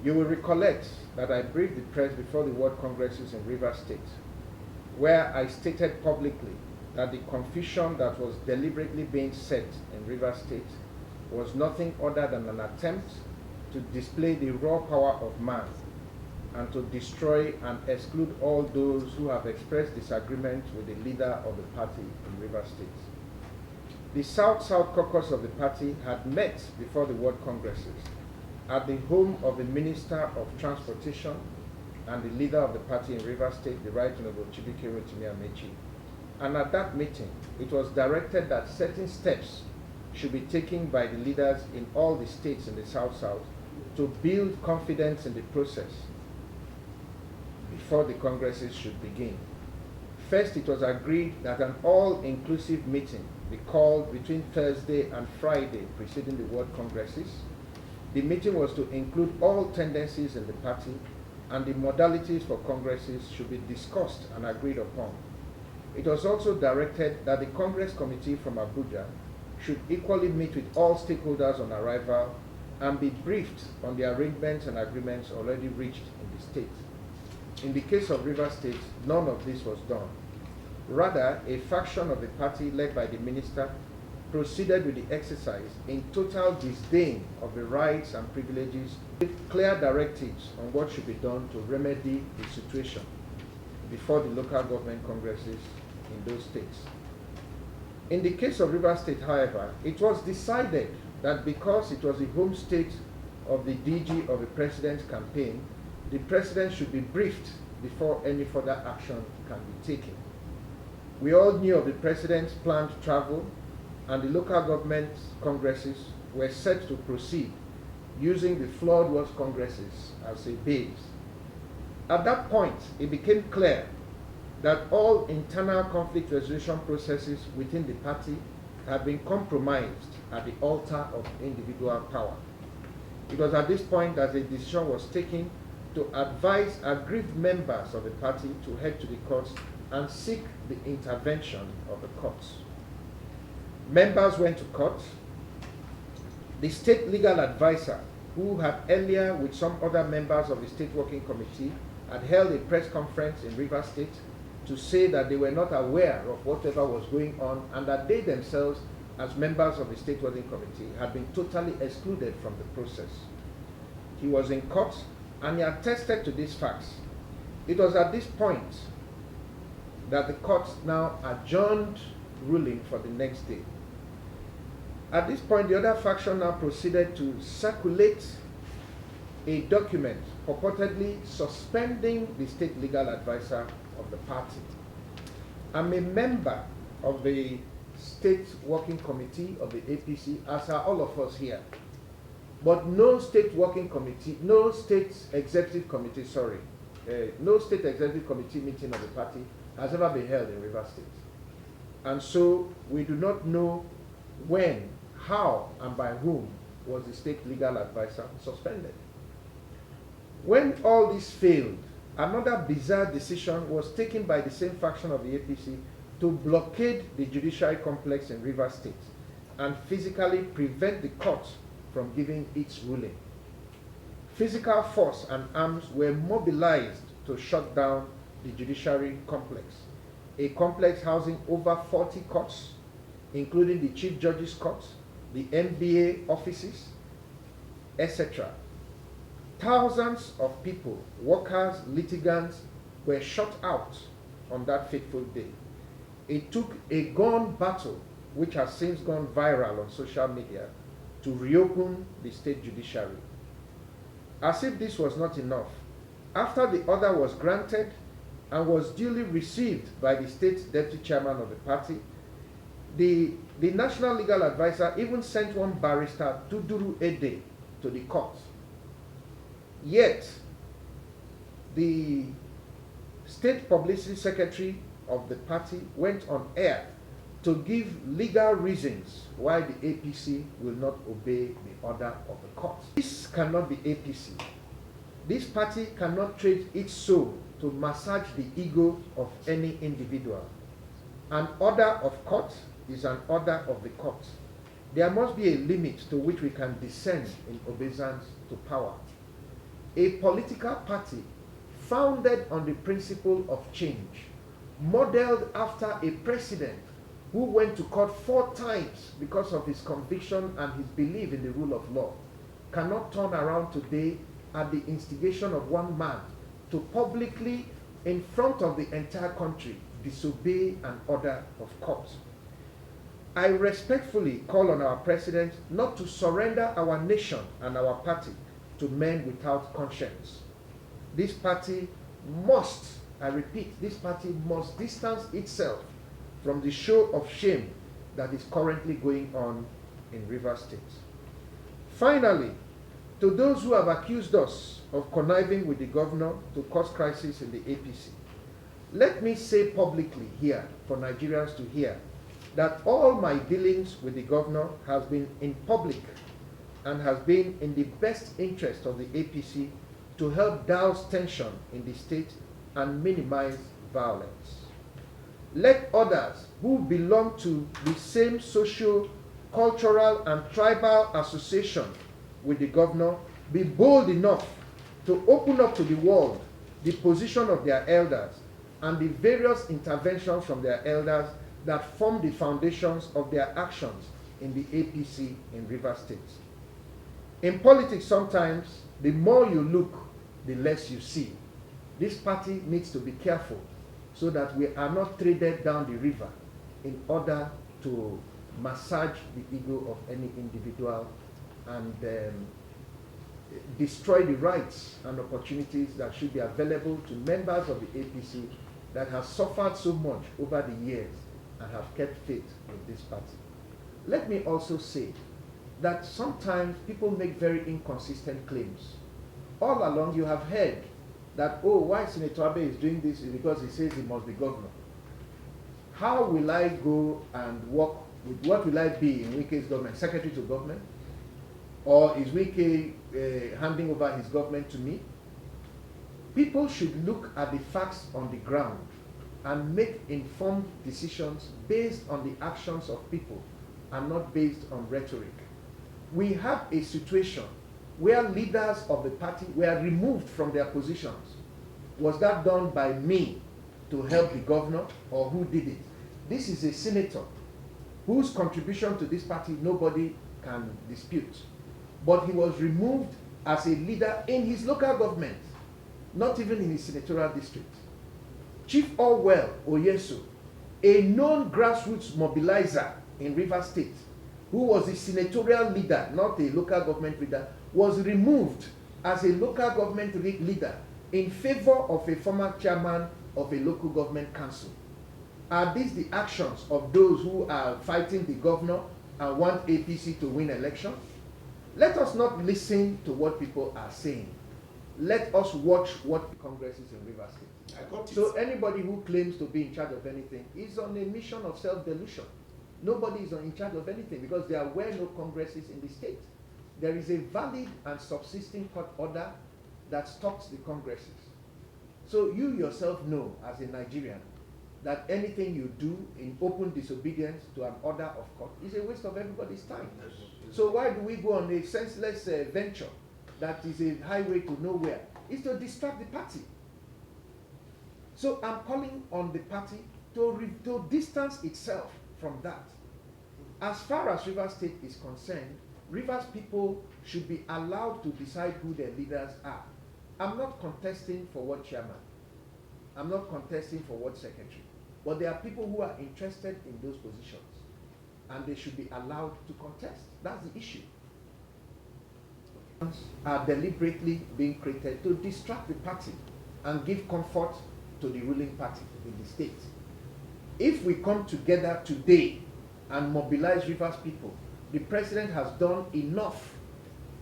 You will recollect that I briefed the press before the World Congresses in Rivers State, where I stated publicly that the confusion that was deliberately being set in Rivers State was nothing other than an attempt to display the raw power of man and to destroy and exclude all those who have expressed disagreement with the leader of the party in Rivers State. The South-South caucus of the party had met before the World Congresses at the home of the Minister of Transportation and the leader of the party in Rivers State, the Right Honorable Chibike Rotimi Amechi. And at that meeting, it was directed that certain steps should be taken by the leaders in all the states in the South-South to build confidence in the process before the Congresses should begin. First, it was agreed that an all-inclusive meeting be called between Thursday and Friday preceding the World Congresses. The meeting was to include all tendencies in the party, and the modalities for congresses should be discussed and agreed upon. It was also directed that the Congress Committee from Abuja should equally meet with all stakeholders on arrival and be briefed on the arrangements and agreements already reached in the state. In the case of Rivers State, none of this was done. Rather, a faction of the party led by the minister proceeded with the exercise in total disdain of the rights and privileges, with clear directives on what should be done to remedy the situation before the local government congresses in those states. In the case of Rivers State, however, it was decided that because it was the home state of the DG of the president's campaign, the president should be briefed before any further action can be taken. We all knew of the president's planned travel, and the local government congresses were set to proceed using the flawed World Congresses as a base. At that point, it became clear that all internal conflict resolution processes within the party had been compromised at the altar of individual power. It was at this point that a decision was taken to advise aggrieved members of the party to head to the courts and seek the intervention of the courts. Members went to court. The state legal advisor, who had earlier with some other members of the state working committee, had held a press conference in Rivers State to say that they were not aware of whatever was going on and that they themselves, as members of the state working committee, had been totally excluded from the process. He was in court and he attested to these facts. It was at this point that the court now adjourned ruling for the next day. At this point, the other faction now proceeded to circulate a document purportedly suspending the state legal advisor of the party. I'm a member of the state working committee of the APC, as are all of us here. But no state working committee, no state executive committee meeting of the party has ever been held in Rivers State. And so we do not know when, how, and by whom was the state legal advisor suspended. When all this failed, another bizarre decision was taken by the same faction of the APC to blockade the judiciary complex in Rivers State and physically prevent the court from giving its ruling. Physical force and arms were mobilized to shut down the judiciary complex, a complex housing over 40 courts, including the Chief Judge's courts, the MBA offices, etc. Thousands of people, workers, litigants, were shut out on that fateful day. It took a gun battle, which has since gone viral on social media, to reopen the state judiciary. As if this was not enough, after the order was granted and was duly received by the state deputy chairman of the party, the national legal advisor even sent one barrister, Tuduru Ede, to the court. Yet, the State Publicity Secretary of the party went on air to give legal reasons why the APC will not obey the order of the court. This cannot be APC. This party cannot trade its soul to massage the ego of any individual. An order of court is an order of the court. There must be a limit to which we can descend in obeisance to power. A political party founded on the principle of change, modeled after a president who went to court 4 times because of his conviction and his belief in the rule of law, cannot turn around today at the instigation of one man to publicly, in front of the entire country, disobey an order of court. I respectfully call on our president not to surrender our nation and our party to men without conscience. This party must, I repeat, this party must distance itself from the show of shame that is currently going on in Rivers State. Finally, to those who have accused us of conniving with the governor to cause crisis in the APC, let me say publicly here, for Nigerians to hear, that all my dealings with the governor has been in public and has been in the best interest of the APC to help douse tension in the state and minimize violence. Let others who belong to the same social, cultural, and tribal association with the governor be bold enough to open up to the world the position of their elders and the various interventions from their elders that form the foundations of their actions in the APC in Rivers State. In politics, sometimes, the more you look, the less you see. This party needs to be careful so that we are not traded down the river in order to massage the ego of any individual and destroy the rights and opportunities that should be available to members of the APC that have suffered so much over the years and have kept faith with this party. Let me also say that sometimes people make very inconsistent claims. All along you have heard that, oh, why Senator Abe is doing this is because he says he must be governor. How will I go and work with, what will I be in Wike's government? Secretary to government? Or is Wike handing over his government to me? People should look at the facts on the ground and make informed decisions based on the actions of people and not based on rhetoric. We have a situation where leaders of the party were removed from their positions. Was that done by me to help the governor, or who did it? This is a senator whose contribution to this party nobody can dispute. But he was removed as a leader in his local government, not even in his senatorial district. Chief Orwell Oyeso, a known grassroots mobilizer in Rivers State, who was a senatorial leader, not a local government leader, was removed as a local government leader in favor of a former chairman of a local government council. Are these the actions of those who are fighting the governor and want APC to win election? Let us not listen to what people are saying. Let us watch what the Congress is in Rivers State. So anybody who claims to be in charge of anything is on a mission of self-delusion. Nobody is in charge of anything because there were no congresses in the state. There is a valid and subsisting court order that stops the congresses. So you yourself know, as a Nigerian, that anything you do in open disobedience to an order of court is a waste of everybody's time. So why do we go on a senseless venture that is a highway to nowhere? It's to distract the party. So I'm calling on the party to distance itself from that. As far as Rivers State is concerned, Rivers people should be allowed to decide who their leaders are. I'm not contesting for what chairman. I'm not contesting for what secretary. But there are people who are interested in those positions, and they should be allowed to contest. That's the issue. Are deliberately being created to distract the party and give comfort to the ruling party in the state. If we come together today and mobilize Rivers people, the president has done enough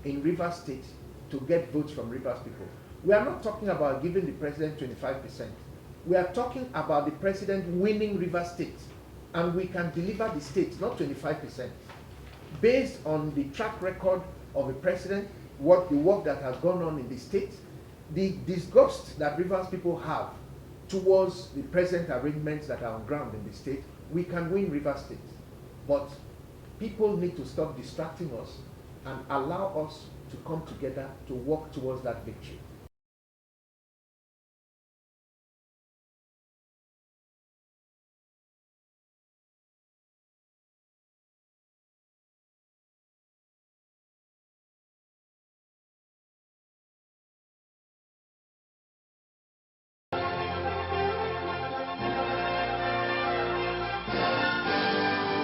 in Rivers State to get votes from Rivers people. We are not talking about giving the president 25%. We are talking about the president winning Rivers State, and we can deliver the state, not 25%. Based on the track record of the president, the work that has gone on in the state, the disgust that Rivers people have towards the present arrangements that are on ground in the state, we can win Rivers State. But people need to stop distracting us and allow us to come together to work towards that victory.